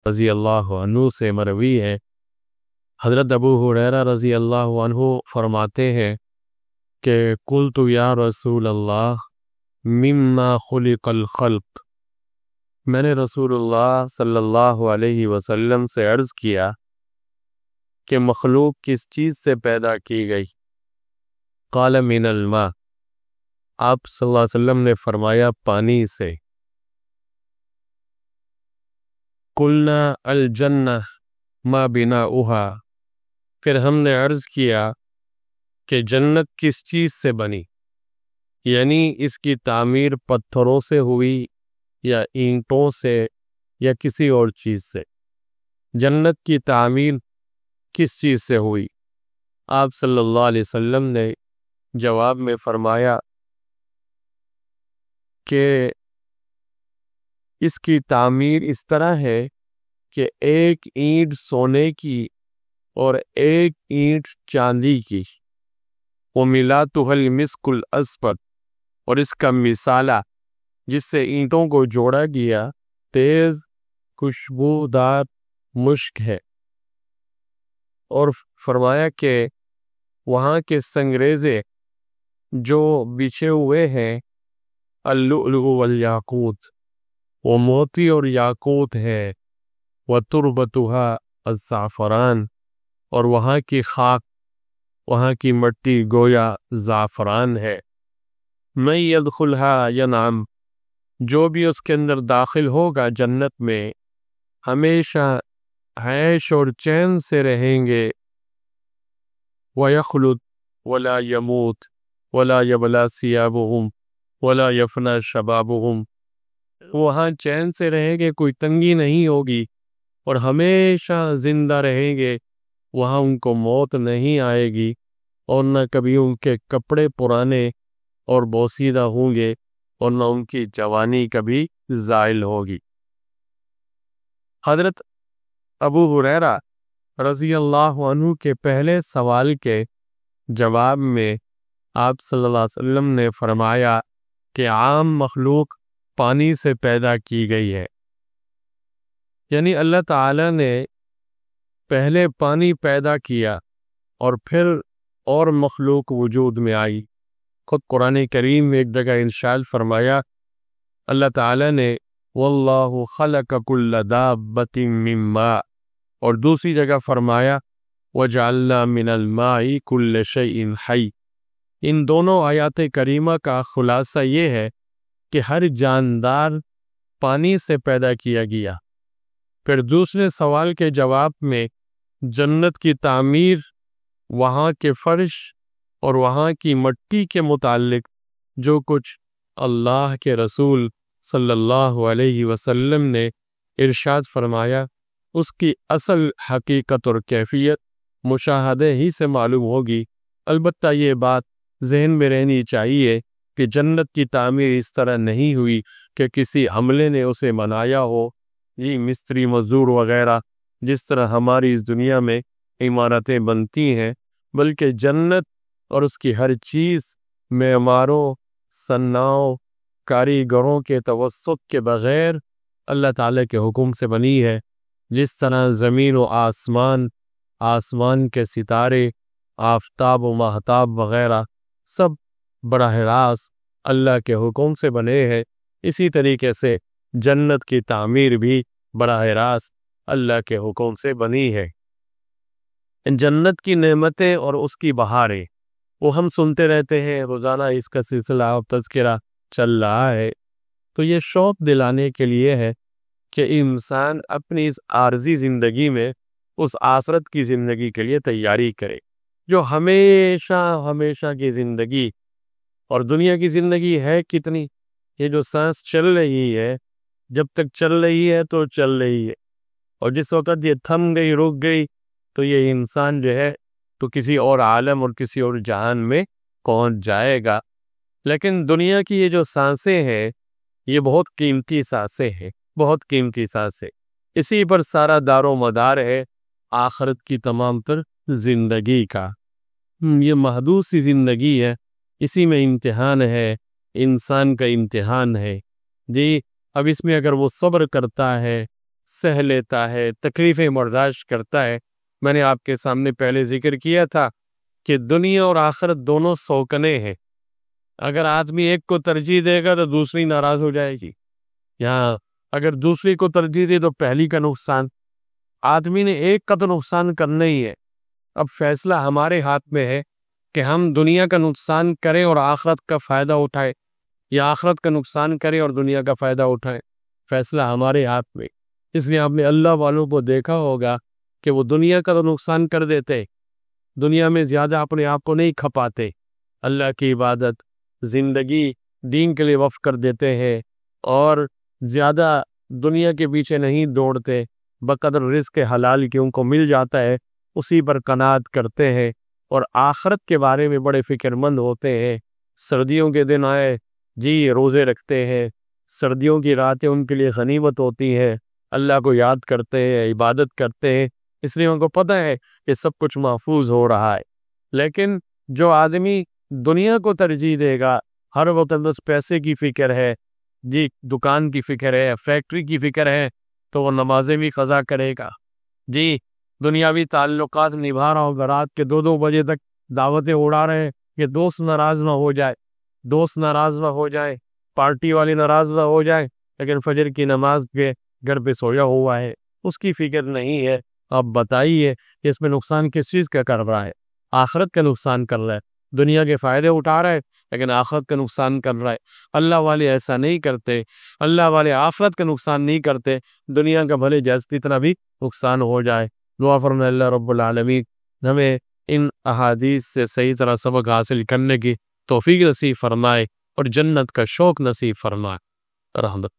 رضی اللہ عنہ سے مروی ہے، حضرت ابو ہریرہ رضی اللہ عنہ فرماتے ہیں کہ قلت یا رسول اللہ مما خلق الخلق، میں نے رسول اللہ صلی اللہ علیہ وسلم سے عرض کیا کہ مخلوق کس چیز سے پیدا کی گئی؟ قال من الماء، آپ صلی اللہ علیہ وسلم نے فرمایا پانی سے۔ قلنا الجنہ ما بناؤہا، پھر ہم نے عرض کیا کہ جنت کس چیز سے بنی، یعنی اس کی تعمیر پتھروں سے ہوئی یا اینٹوں سے یا کسی اور چیز سے؟ جنت کی تعمیر کس چیز سے ہوئی؟ آپ صلی اللہ علیہ وسلم نے جواب میں فرمایا کہ اس کی تعمیر اس طرح ہے کہ ایک اینٹ سونے کی اور ایک اینٹ چاندی کی، وَمِلَاتُهَا الْمِسْكُ الْأَسْفَرُ، اور اس کا مثالہ جس سے اینٹوں کو جوڑا گیا تیز خوشبودار مشک ہے، اور فرمایا کہ وہاں کے سنگریزے جو بچھے ہوئے ہیں اللؤلؤ والیاقوت، وہ موتی اور یاقوت ہے، وتربتها الزعفران، اور وہاں کی خاک، وہاں کی مٹی گویا زعفران ہے۔ من يدخلها ینعم، جو بھی اس کے اندر داخل ہوگا جنت میں ہمیشہ عیش اور چین سے رہیں گے، وَيَخْلُدْ وَلَا يَمُوتُ وَلَا يَبْلَى ثِيَابُهُمْ وَلَا يَفْنَى شَبَابُهُمْ، وہاں چین سے رہیں گے، کوئی تنگی نہیں ہوگی اور ہمیشہ زندہ رہیں گے، وہاں ان کو موت نہیں آئے گی اور نہ کبھی ان کے کپڑے پرانے اور بوسیدہ ہوں گے اور نہ ان کی جوانی کبھی زائل ہوگی۔ حضرت ابو ہریرہ رضی اللہ عنہ کے پہلے سوال کے جواب میں آپ صلی اللہ علیہ وسلم نے فرمایا کہ عام مخلوق پانی سے پیدا کی گئی ہے، یعنی اللہ تعالی نے پہلے پانی پیدا کیا اور پھر اور مخلوق وجود میں آئی۔ خود قرآن کریم میں ایک جگہ ارشاد فرمایا اللہ تعالی نے واللہ خلق کل دابۃ من ماء، اور دوسری جگہ فرمایا وجعلنا من الماء کل شیء حی۔ ان دونوں آیات کریمہ کا خلاصہ یہ ہے کہ ہر جاندار پانی سے پیدا کیا گیا۔ پھر دوسرے سوال کے جواب میں جنت کی تعمیر، وہاں کے فرش اور وہاں کی مٹی کے متعلق جو کچھ اللہ کے رسول صلی اللہ علیہ وسلم نے ارشاد فرمایا، اس کی اصل حقیقت اور کیفیت مشاہدے ہی سے معلوم ہوگی۔ البتہ یہ بات ذہن میں رہنی چاہیے کہ جنت کی تعمیر اس طرح نہیں ہوئی کہ کسی حملے نے اسے بنایا ہو، یہ مستری مزدور وغیرہ جس طرح ہماری اس دنیا میں عمارتیں بنتی ہیں، بلکہ جنت اور اس کی ہر چیز معماروں، صناعوں، کاریگروں کے توسط کے بغیر اللہ تعالیٰ کے حکم سے بنی ہے۔ جس طرح زمین و آسمان، آسمان کے ستارے، آفتاب و ماہتاب وغیرہ سب براہ راست اللہ کے حکم سے بنے ہیں، اسی طریقے سے جنت کی تعمیر بھی براہ راست اللہ کے حکم سے بنی ہے۔ جنت کی نعمتیں اور اس کی بہاریں وہ ہم سنتے رہتے ہیں، روزانہ اس کا سلسلہ اور تذکرہ چل رہا ہے، تو یہ شوق دلانے کے لیے ہے کہ انسان اپنی اس عارضی زندگی میں اس آخرت کی زندگی کے لیے تیاری کرے، جو ہمیشہ کی زندگی، اور دنیا کی زندگی ہے کتنی، یہ جو سانس چل رہی ہے جب تک چل رہی ہے تو چل رہی ہے، اور جس وقت یہ تھم گئی، رک گئی، تو یہ انسان جو ہے تو کسی اور عالم اور کسی اور جہان میں پہنچ جائے گا۔ لیکن دنیا کی یہ جو سانسیں ہیں یہ بہت قیمتی سانسیں ہیں، بہت قیمتی سانسیں، اسی پر سارا دار و مدار ہے آخرت کی تمام تر زندگی کا۔ یہ محدود سی زندگی ہے، اسی میں امتحان ہے، انسان کا امتحان ہے جی۔ اب اس میں اگر وہ صبر کرتا ہے، سہ لیتا ہے، تکلیفیں برداشت کرتا ہے۔ میں نے آپ کے سامنے پہلے ذکر کیا تھا کہ دنیا اور آخرت دونوں سوکنے ہیں۔ اگر آدمی ایک کو ترجیح دے گا تو دوسری ناراض ہو جائے گی، یہاں اگر دوسری کو ترجیح دے تو پہلی کا نقصان۔ آدمی نے ایک کا تو نقصان کرنا ہی ہے۔ اب فیصلہ ہمارے ہاتھ میں ہے کہ ہم دنیا کا نقصان کریں اور آخرت کا فائدہ اٹھائیں، یا آخرت کا نقصان کریں اور دنیا کا فائدہ اٹھائیں۔ فیصلہ ہمارے ہاتھ میں۔ اس لیے آپ نے اللہ والوں کو دیکھا ہوگا کہ وہ دنیا کا تو نقصان کر دیتے، دنیا میں زیادہ اپنے آپ کو نہیں کھپاتے، اللہ کی عبادت، زندگی دین کے لیے وقف کر دیتے ہیں، اور زیادہ دنیا کے پیچھے نہیں دوڑتے، بقدر رزق حلال کی ان کو مل جاتا ہے اسی پر قناعت کرتے ہیں، اور آخرت کے بارے میں بڑے فکر مند ہوتے ہیں۔ سردیوں کے دن آئے جی روزے رکھتے ہیں، سردیوں کی راتیں ان کے لیے غنیمت ہوتی ہیں، اللہ کو یاد کرتے ہیں، عبادت کرتے ہیں، اس لیے ان کو پتہ ہے کہ سب کچھ محفوظ ہو رہا ہے۔ لیکن جو آدمی دنیا کو ترجیح دے گا، ہر وقت بس پیسے کی فکر ہے، جی دکان کی فکر ہے، فیکٹری کی فکر ہے، تو وہ نمازیں بھی قضا کرے گا، جی دنیاوی تعلقات نبھا رہا ہوگا، رات کے 2 بجے تک دعوتیں اڑا رہے ہیں کہ دوست ناراض نہ ہو جائے، دوست ناراض نہ ہو جائے، پارٹی والے ناراض نہ ہو جائے، لیکن فجر کی نماز کے گھر پہ سویا ہوا ہے، اس کی فکر نہیں ہے۔ آپ بتائیے کہ اس میں نقصان کس چیز کا کر رہا ہے؟ آخرت کا نقصان کر رہا ہے، دنیا کے فائدے اٹھا رہا ہے لیکن آخرت کا نقصان کر رہا ہے۔ اللہ والے ایسا نہیں کرتے، اللہ والے آخرت کا نقصان نہیں کرتے، دنیا کا بھلے جتنا بھی نقصان ہو جائے۔ دعا فرمائے اللہ رب العالمین ہمیں ان احادیث سے صحیح طرح سبق حاصل کرنے کی توفیق نصیب فرمائے اور جنت کا شوق نصیب فرمائے۔ رحمت